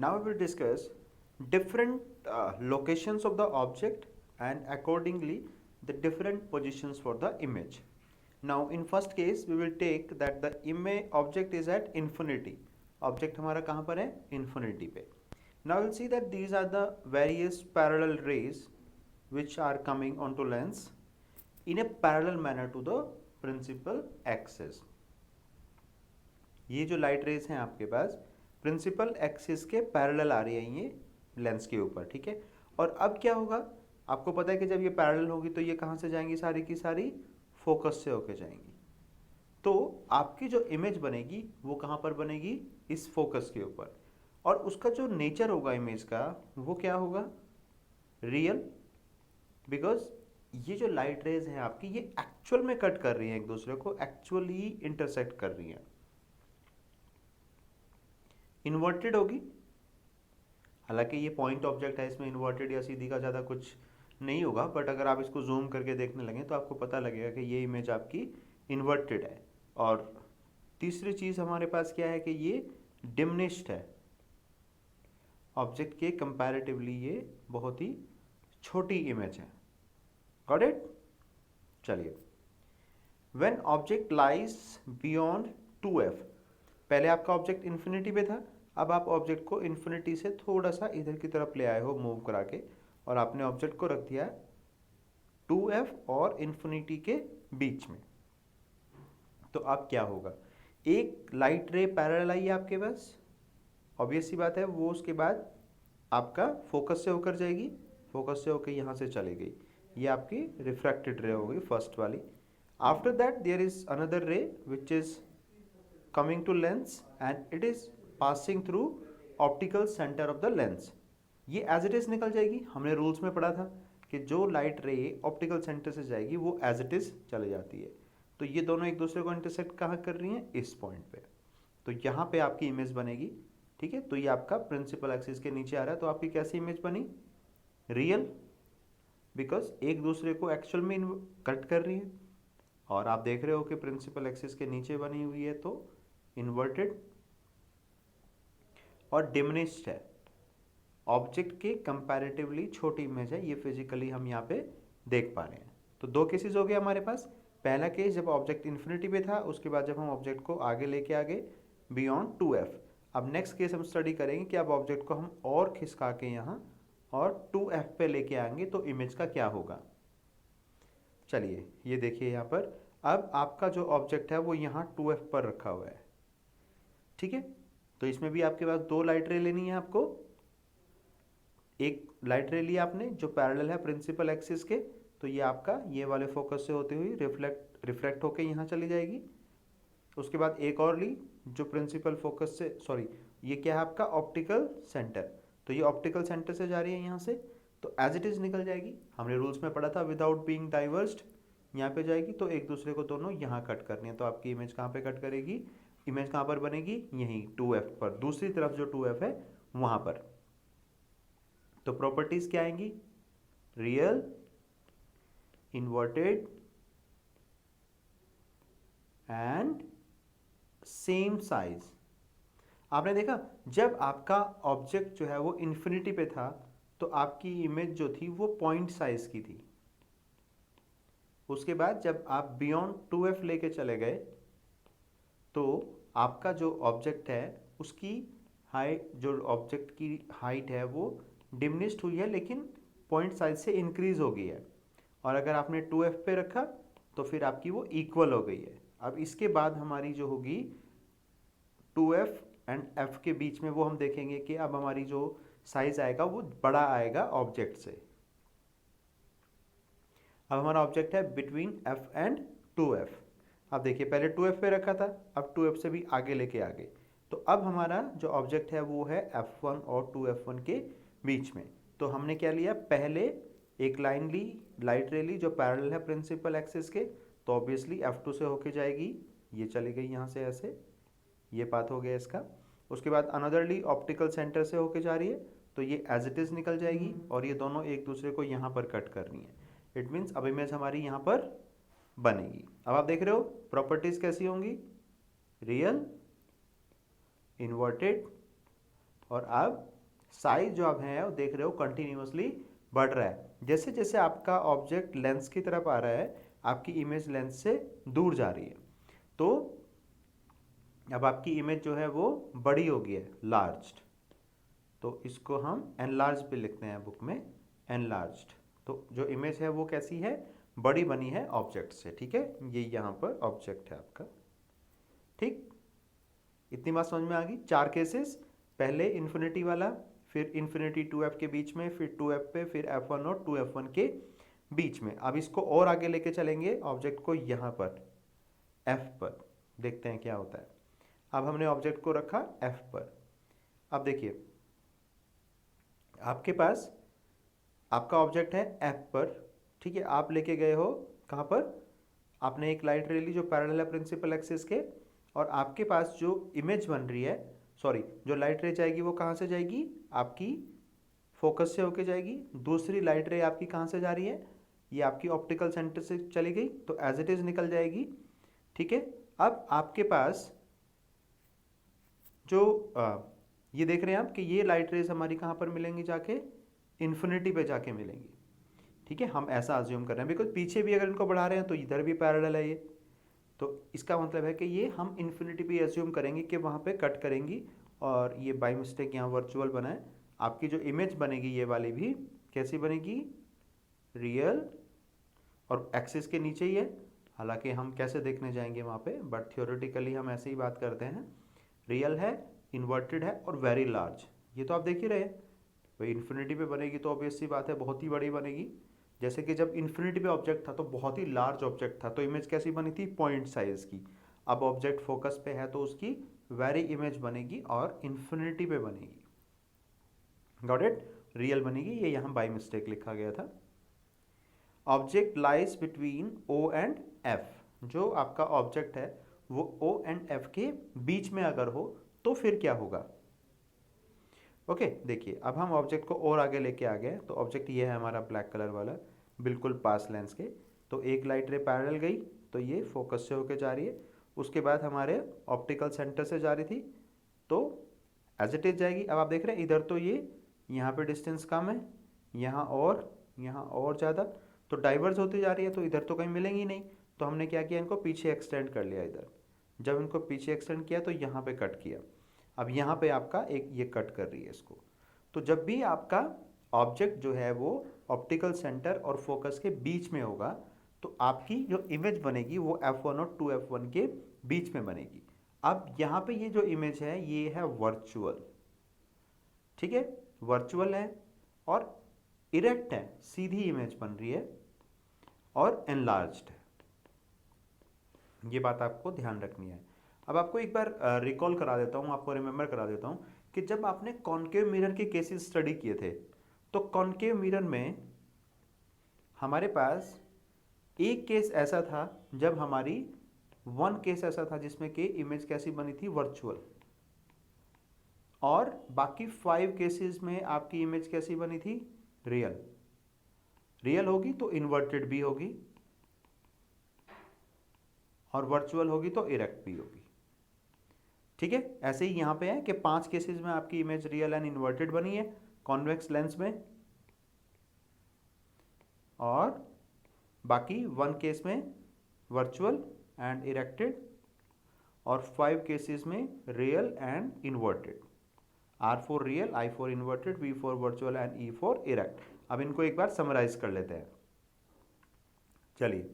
Now we will discuss different locations of the object and accordingly the different positions for the image. Now in first case we will take that the image object is at infinity. Object हमारा कहाँ पर है? Infinity पे. Now we'll see that these are the various parallel rays which are coming onto lens in a parallel manner to the principal axis. ये जो light rays हैं आपके पास principal axis के पैरेलल आ रही है ये लेंस के ऊपर, ठीक है। और अब क्या होगा, आपको पता है कि जब ये पैरेलल होगी तो ये कहाँ से जाएंगी, सारी की सारी फोकस से होके जाएंगी। तो आपकी जो इमेज बनेगी वो कहाँ पर बनेगी, इस फोकस के ऊपर। और उसका जो नेचर होगा इमेज का वो क्या होगा, रियल, बिकॉज ये जो लाइट रेज हैं आपकी ये एक्चुअल में कट कर रही हैं एक दूसरे को, एक्चुअली इंटरसेक्ट कर रही हैं। इन्वर्टेड होगी, हालांकि ये पॉइंट ऑब्जेक्ट है, इसमें इन्वर्टेड या सीधी का ज़्यादा कुछ नहीं होगा, बट अगर आप इसको जूम करके देखने लगें तो आपको पता लगेगा कि ये इमेज आपकी इन्वर्टेड है। और तीसरी चीज़ हमारे पास क्या है कि ये डिमिनिश्ड है, ऑब्जेक्ट के कंपैरेटिवली ये बहुत ही छोटी इमेज है। Got it? चलिए, when object lies beyond 2f, पहले आपका ऑब्जेक्ट इन्फिनिटी पे था, अब आप ऑब्जेक्ट को इन्फिनिटी से थोड़ा सा इधर की तरफ ले आए हो मूव करा के, और आपने ऑब्जेक्ट को रख दिया 2f और इन्फिनिटी के बीच में। तो अब क्या होगा, एक लाइट रे पैरेलल आई है आपके पास, ऑब्वियस सी बात है, वो उसके बाद आपका फोकस से होकर जाएगी, फोकस से होकर यहाँ से चली गई, ये आपकी रिफ्रैक्टेड रे हो गई फर्स्ट वाली। After that there is another ray which is coming to lens and it is passing through optical center of the lens। ये as it is निकल जाएगी, हमने रूल्स में पढ़ा था कि जो लाइट रे ऑप्टिकल सेंटर से जाएगी वो as it is चले जाती है। तो ये दोनों एक दूसरे को इंटरसेक्ट कहाँ कर रही हैं, इस पॉइंट पे। तो यहाँ पे आपकी इमेज बनेगी, ठीक है। तो ये आपका प्रिंसिपल एक्सिस के नीचे आ रहा है, तो आपकी कैसी इमेज बनी, रियल, बिकॉज एक दूसरे को एक्चुअल में कट कर रही है। और आप देख रहे हो कि प्रिंसिपल एक्सिस के नीचे बनी हुई है तो इन्वर्टेड और डिमिनिश्ड है, ऑब्जेक्ट के कंपैरेटिवली छोटी इमेज है, ये फिजिकली हम यहाँ पे देख पा रहे हैं। तो दो केसेस हो गए हमारे पास, पहला केस जब ऑब्जेक्ट इन्फिनिटी पे था, उसके बाद जब हम ऑब्जेक्ट को आगे लेके आ गए बियॉन्ड 2f। अब नेक्स्ट केस हम स्टडी करेंगे कि अब ऑब्जेक्ट को हम और खिसका के यहाँ और 2f पे लेके आएंगे तो इमेज का क्या होगा। चलिए ये देखिए यहाँ पर, अब आपका जो ऑब्जेक्ट है वो यहाँ 2f पर रखा हुआ है, ठीक है। तो इसमें भी आपके पास दो लाइट रे लेनी है आपको, एक लाइट रे ली आपने जो पैरेलल है प्रिंसिपल एक्सिस के, तो ये आपका ये वाले फोकस से होती हुई रिफ्लेक्ट होके यहाँ चली जाएगी। उसके बाद एक और ली जो प्रिंसिपल फोकस से, सॉरी ये क्या है आपका ऑप्टिकल सेंटर, तो ये ऑप्टिकल सेंटर से जा रही है यहाँ से, तो एज इट इज निकल जाएगी। हमने रूल्स में पढ़ा था विदाउट बीइंग डाइवर्स्ड, यहाँ पे जाएगी तो एक दूसरे को दोनों यहाँ कट करनी है। तो आपकी इमेज कहाँ पे कट करेगी, इमेज कहाँ पर बनेगी, यहीं 2f पर, दूसरी तरफ जो 2f है वहाँ पर। तो प्रॉपर्टीज क्या आएंगी, real, inverted and same size. आपने देखा जब आपका ऑब्जेक्ट जो है वो इन्फिनिटी पे था तो आपकी इमेज जो थी वो पॉइंट साइज की थी। उसके बाद जब आप बियॉन्ड 2f लेके चले गए तो आपका जो ऑब्जेक्ट है उसकी हाइट, जो ऑब्जेक्ट की हाइट है वो डिमिनिश्ड हुई है लेकिन पॉइंट साइज से इंक्रीज हो गई है। और अगर आपने 2f पे रखा तो फिर आपकी वो इक्वल हो गई है। अब इसके बाद हमारी जो होगी 2f एंड f के बीच में वो हम देखेंगे कि अब हमारी जो साइज आएगा वो बड़ा आएगा ऑब्जेक्ट से। अब हमारा ऑब्जेक्ट है बिटवीन f एंड 2f। अब देखिए पहले 2f पे रखा था, अब 2f से भी आगे लेके आ गए, तो अब हमारा जो ऑब्जेक्ट है वो है f1 और 2f1 के बीच में। तो हमने क्या लिया, पहले एक लाइन ली, लाइट रे ली जो पैरेलल है प्रिंसिपल एक्सिस के, तो ऑब्वियसली f2 से होके जाएगी, ये चली गई यहाँ से ऐसे, ये पाथ हो गया इसका। उसके बाद अनदर ली ऑप्टिकल सेंटर से होके जा रही है तो ये एज इट इज निकल जाएगी और ये दोनों एक दूसरे को यहाँ पर कट करनी है। इट मीन्स अब इमेज हमारी यहाँ पर बनेगी। अब आप देख रहे हो प्रॉपर्टीज कैसी होंगी, रियल, इन्वर्टेड और अब साइज जो आप है वो देख रहे हो कंटिन्यूअसली बढ़ रहा है। जैसे जैसे आपका ऑब्जेक्ट लेंस की तरफ आ रहा है आपकी इमेज लेंस से दूर जा रही है, तो अब आपकी इमेज जो है वो बड़ी हो गई है, लार्ज्ड। तो इसको हम एनलार्ज पे लिखते हैं बुक में, एनलार्ज्ड। तो जो इमेज है वो कैसी है, बड़ी बनी है ऑब्जेक्ट से, ठीक है। ये यहाँ पर ऑब्जेक्ट है आपका, ठीक। इतनी बात समझ में आ गई। 4 केसेस, पहले इन्फिनिटी वाला, फिर इन्फिनिटी 2f के बीच में, फिर 2f पे, फिर f1 और 2f1 के बीच में। अब इसको और आगे लेके चलेंगे ऑब्जेक्ट को, यहाँ पर f पर, देखते हैं क्या होता है। अब हमने ऑब्जेक्ट को रखा f पर। अब देखिए आपके पास आपका ऑब्जेक्ट है f पर, ठीक है। आप लेके गए हो कहाँ पर, आपने एक लाइट रे ली जो पैरेलल है प्रिंसिपल एक्सिस के, और आपके पास जो इमेज बन रही है, सॉरी जो लाइट रे जाएगी वो कहाँ से जाएगी, आपकी फोकस से होके जाएगी। दूसरी लाइट रे आपकी कहाँ से जा रही है, ये आपकी ऑप्टिकल सेंटर से चली गई, तो एज इट इज निकल जाएगी, ठीक है। अब आपके पास जो ये देख रहे हैं आप कि ये लाइट रेज हमारी कहाँ पर मिलेंगी, जाके इन्फिनिटी पे जाके मिलेंगी, ठीक है। हम ऐसा अज्यूम कर रहे हैं बिकॉज पीछे भी अगर इनको बढ़ा रहे हैं तो इधर भी पैरेलल है ये, तो इसका मतलब है कि ये हम इन्फिनिटी पे अज्यूम करेंगे कि वहाँ पे कट करेंगी, और ये बाई मिस्टेक यहाँ वर्चुअल बना है। आपकी जो इमेज बनेगी ये वाली भी कैसी बनेगी, रियल, और एक्सिस के नीचे ही है। हालांकि हम कैसे देखने जाएंगे वहाँ पे, बट थियोरेटिकली हम ऐसे ही बात करते हैं। रियल है, इन्वर्टेड है और वेरी लार्ज, ये तो आप देख ही रहे हैं भाई। इन्फिनिटी पे बनेगी तो ऑब्वियस सी बात है बहुत ही बड़ी बनेगी। जैसे कि जब इन्फिनिटी पे ऑब्जेक्ट था तो बहुत ही लार्ज ऑब्जेक्ट था, तो इमेज कैसी बनी थी, पॉइंट साइज की। अब ऑब्जेक्ट फोकस पे है तो उसकी वेरी इमेज बनेगी और इन्फिनिटी पे बनेगी, गॉट इट, रियल बनेगी। ये यहाँ बाई मिस्टेक लिखा गया था। Object lies between O and F, जो आपका ऑब्जेक्ट है वो ओ एंड एफ के बीच में अगर हो तो फिर क्या होगा। ओके देखिए अब हम ऑब्जेक्ट को और आगे लेके आ गए, तो ऑब्जेक्ट ये है हमारा ब्लैक कलर वाला, बिल्कुल पास लेंस के। तो एक लाइट रे पैरेलल गई तो ये फोकस से होके जा रही है, उसके बाद हमारे ऑप्टिकल सेंटर से जा रही थी तो एज इट इज जाएगी। अब आप देख रहे हैं इधर तो ये यहाँ पे डिस्टेंस कम है, यहाँ और ज़्यादा, तो डाइवर्स होती जा रही है, तो इधर तो कहीं मिलेंगी नहीं। तो हमने क्या किया, इनको पीछे एक्सटेंड कर लिया इधर। जब इनको पीछे एक्सटेंड किया तो यहाँ पे कट किया। अब यहाँ पे आपका एक ये कट कर रही है इसको। तो जब भी आपका ऑब्जेक्ट जो है वो ऑप्टिकल सेंटर और फोकस के बीच में होगा तो आपकी जो इमेज बनेगी वो f1 और 2f1 के बीच में बनेगी। अब यहाँ पे ये जो इमेज है ये है वर्चुअल, ठीक है, वर्चुअल है और इरेक्ट है, सीधी इमेज बन रही है और एनलार्ज्ड है। ये बात आपको ध्यान रखनी है। अब आपको एक बार रिकॉल करा देता हूँ, आपको रिमेंबर करा देता हूँ कि जब आपने कॉन्केव मिरर के केसेस स्टडी किए थे तो कॉन्केव मिरर में हमारे पास एक केस ऐसा था जब हमारी वन केस ऐसा था जिसमें कि इमेज कैसी बनी थी, वर्चुअल, और बाकी 5 केसेस में आपकी इमेज कैसी बनी थी, रियल। रियल होगी तो इन्वर्टेड भी होगी और वर्चुअल होगी तो इरेक्ट भी होगी, ठीक है। ऐसे ही यहां पे है कि 5 केसेस में आपकी इमेज रियल एंड इन्वर्टेड बनी है कॉन्वेक्स लेंस में, और बाकी 1 केस में वर्चुअल एंड इरेक्टेड, और 5 केसेस में real and inverted. R for real, I for inverted, V for virtual and E for erect. अब इनको एक बार समराइज कर लेते हैं। चलिए,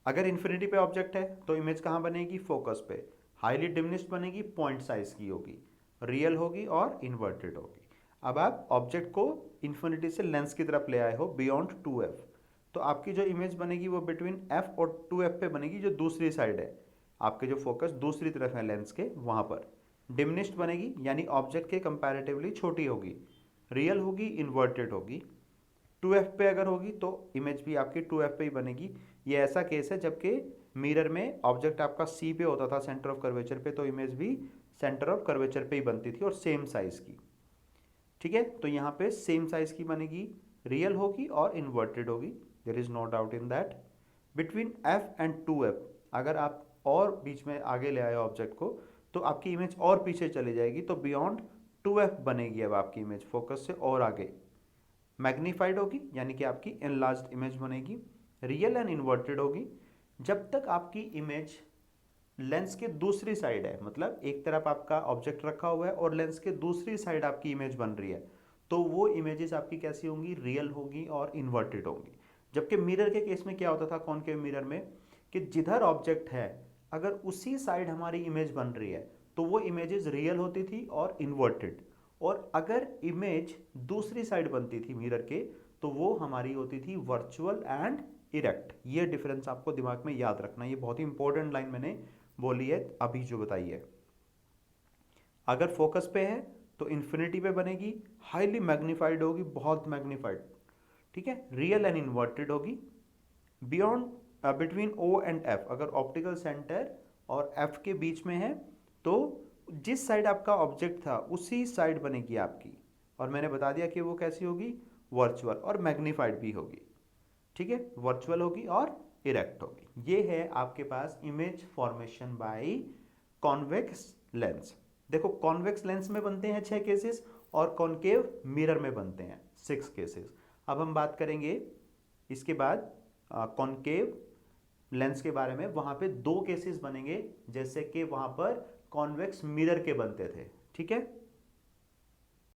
अगर इन्फिनिटी पे ऑब्जेक्ट है तो इमेज कहाँ बनेगी, फोकस पे, हाईली डिमिनिश्ड बनेगी, पॉइंट साइज की होगी, रियल होगी और इन्वर्टेड होगी। अब आप ऑब्जेक्ट को इन्फिनिटी से लेंस की तरफ ले आए हो बियॉन्ड 2f, तो आपकी जो इमेज बनेगी वो बिटवीन f और 2f पे बनेगी, जो दूसरी साइड है, आपके जो फोकस दूसरी तरफ है लेंस के वहाँ पर। डिमिनिश्ड बनेगी यानी ऑब्जेक्ट के कंपैरेटिवली छोटी होगी, रियल होगी, इन्वर्टेड होगी। 2f पे अगर होगी तो इमेज भी आपकी 2f पे ही बनेगी। ये ऐसा केस है जबकि मिरर में ऑब्जेक्ट आपका C पे होता था, सेंटर ऑफ कर्वेचर पे, तो इमेज भी सेंटर ऑफ कर्वेचर पे ही बनती थी और सेम साइज की, ठीक है। तो यहाँ पे सेम साइज की बनेगी, रियल होगी और इन्वर्टेड होगी, there is no doubt in that. Between f and 2f अगर आप और बीच में आगे ले आए ऑब्जेक्ट को तो आपकी इमेज और पीछे चली जाएगी, तो बियॉन्ड 2f बनेगी अब आपकी इमेज फोकस से और आगे मैग्नीफाइड होगी, यानी कि आपकी एनलार्ज्ड इमेज बनेगी। रियल एंड इन्वर्टेड होगी जब तक आपकी इमेज लेंस के दूसरी साइड है, मतलब एक तरफ आपका ऑब्जेक्ट रखा हुआ है और लेंस के दूसरी साइड आपकी इमेज बन रही है, तो वो इमेजेस आपकी कैसी होंगी, रियल होगी और इन्वर्टेड होंगी। जबकि मिरर के केस में क्या होता था कॉनकेव मिरर में, कि जिधर ऑब्जेक्ट है अगर उसी साइड हमारी इमेज बन रही है तो वो इमेजेस रियल होती थी और इन्वर्टेड, और अगर इमेज दूसरी साइड बनती थी मिरर के तो वो हमारी होती थी वर्चुअल एंड इरेक्ट। ये डिफरेंस आपको दिमाग में याद रखना, ये बहुत ही इंपॉर्टेंट लाइन मैंने बोली है अभी जो बताई है। अगर फोकस पे है तो इन्फिनिटी पे बनेगी, हाईली मैग्नीफाइड होगी, बहुत मैग्नीफाइड, ठीक है, रियल एंड इन्वर्टेड होगी। Beyond between O and F, अगर ऑप्टिकल सेंटर और एफ के बीच में है तो जिस साइड आपका ऑब्जेक्ट था उसी साइड बनेगी आपकी, और मैंने बता दिया कि वो कैसी होगी, वर्चुअल और मैग्नीफाइड भी होगी, ठीक है, वर्चुअल होगी और इरेक्ट होगी। ये है आपके पास image formation by convex lens. देखो कॉन्वेक्स लेंस में बनते हैं 6 केसेस और कॉनकेव मिरर में बनते हैं 6 केसेस। अब हम बात करेंगे इसके बाद कॉनकेव लेंस के बारे में। वहां पे 2 केसेस बनेंगे जैसे कि वहां पर कॉन्वेक्स मिरर के बनते थे, ठीक है।